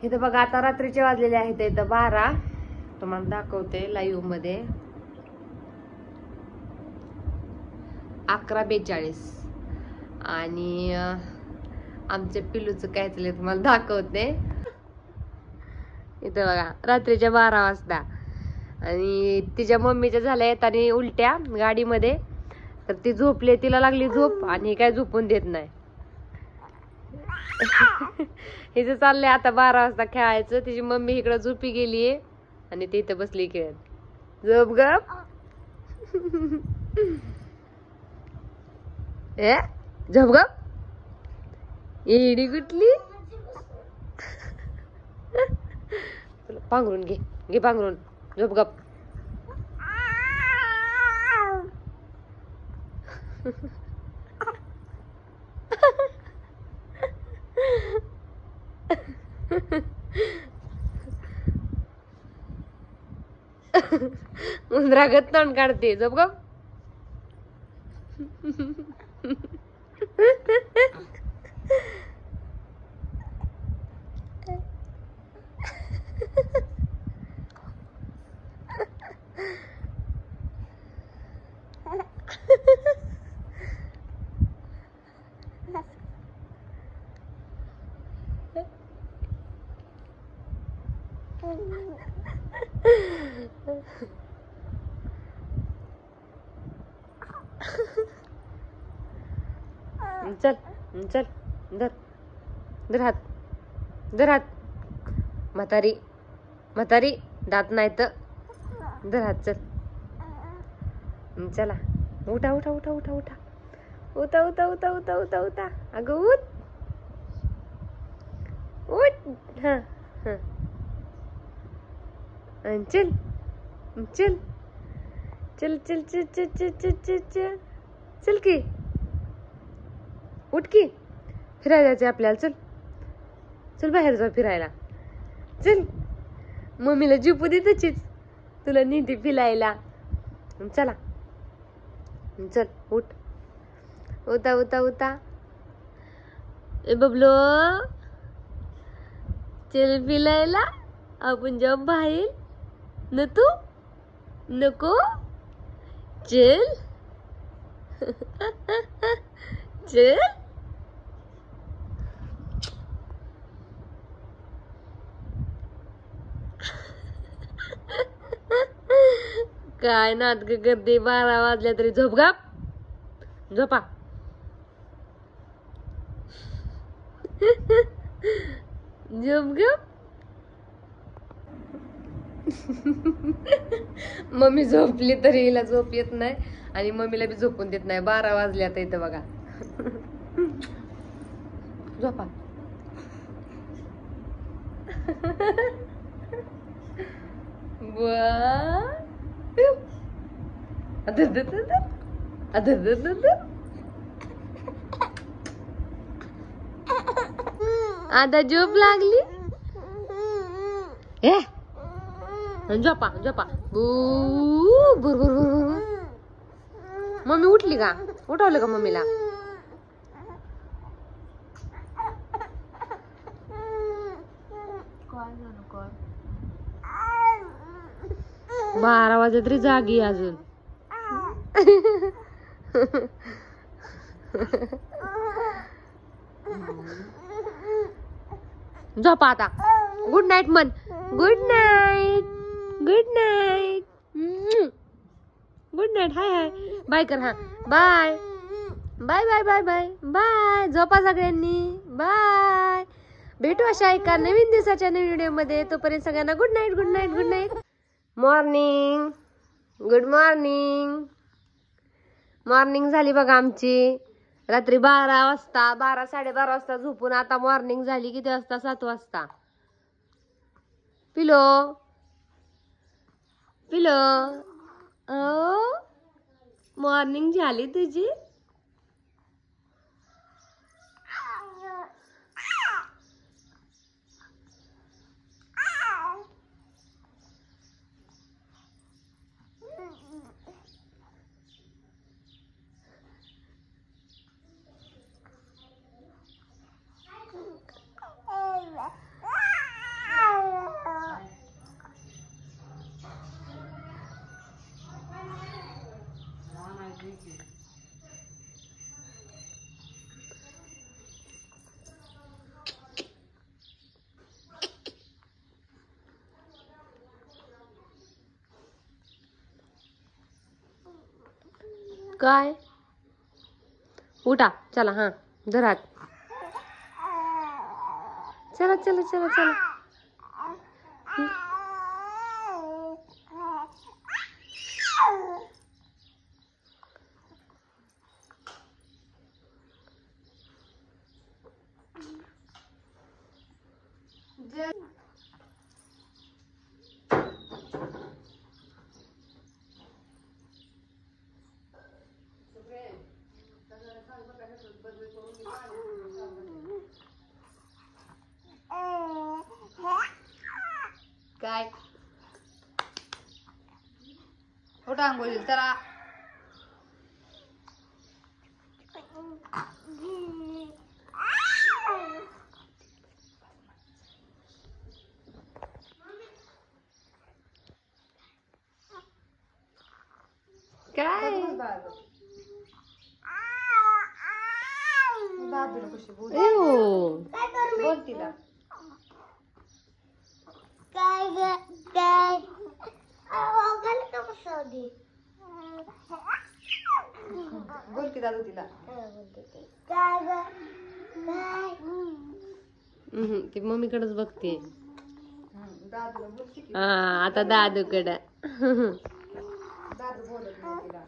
इथं बघा आता रात्रीचे वाजलेले आहेत इथं 12. तुम्हाला दाखवते लाईव्ह मध्ये 11:42 आणि आमच्या पिल्लूचं काय चाललंय तुम्हाला दाखवते. इथं बघा रात्रीच्या 12 वाजता आणि तिच्या मम्मीच्या झाल्या येताना उलट्या गाडीमध्ये, तर ती झोपले, तिला लागली झोप आणि काय झोपून देत नाही. हिचं चाललंय आता 12 वाजता खेळायचं. तिची मम्मी इकडं झोपी गेलीये आणि ती इथं बसली खेळत. झोप गप ए झोप गप, एडी कुठली. पांघरून घे, घे पांघरून, झोप गप. उंदरागत तोंड काढते, झोप गप. चल चल, धर धर हात, धर हात. म्हातारी म्हातारी दात नाही तर धर हात. चल चला, उठा उठा उठा उठा उठा उठा उठा उठा उठा उठा उठा. अगं उठ उठ. हा हा चल चल चल चल चल चल चल चल चल चल चल की, उठ की, फिरायला जायचंय आपल्याला. चल चल बाहेर जाऊ फिरायला. चल मम्मीला झोपू दे तशीच, तुला नेते फिरायला. चला चल उठ, उठा उठा उठा. ए बबलो चल फिरायला आपण जाऊ बाहेर. न तू नको, चल चल. काय नाटक करते, 12 वाजल्या तरी. झोप गप, झोपा. झोप गप. मम्मी झोपली तरी हिला झोप येत नाही आणि मम्मीला बी झोपून देत नाही. 12 वाजल्या तर इथं बघा. झोपा. आता झोप लागली. ए झोपा झोपा. बुर बुर बुर. मम्मी उठली का? उठवलं का मम्मीला? बारा वाजले तरी जागी अजून. झोपा आता. गुड नाईट म्हण. Good night, good night, good night. Hi hi bye कर. हा bye bye bye bye bye bye. झोपा सगळ्यांनी. बाय. भेटू अशा एका नवीन दिवसाच्या नवीन व्हिडिओ मध्ये. तोपर्यंत सगळ्यांना good night, good night, good night. Morning, good morning. Morning झाली बघा आमची. रात्री 12 वाजता, 12 साडेबारा वाजता झोपून आता मॉर्निंग झाली. किती वाजता? 7 वाजता. पिलो पिलो मॉर्निंग झाली तुझी. काय उठा चला हा धरात चला चला चला चला काय उठा अंघोळी चला काय एवो. बोल तिला बोल की दादू तिला ती मम्मीकडेच बघते दादूला बोलते की हा आता दादूकडं दादू बोलत नाही तिला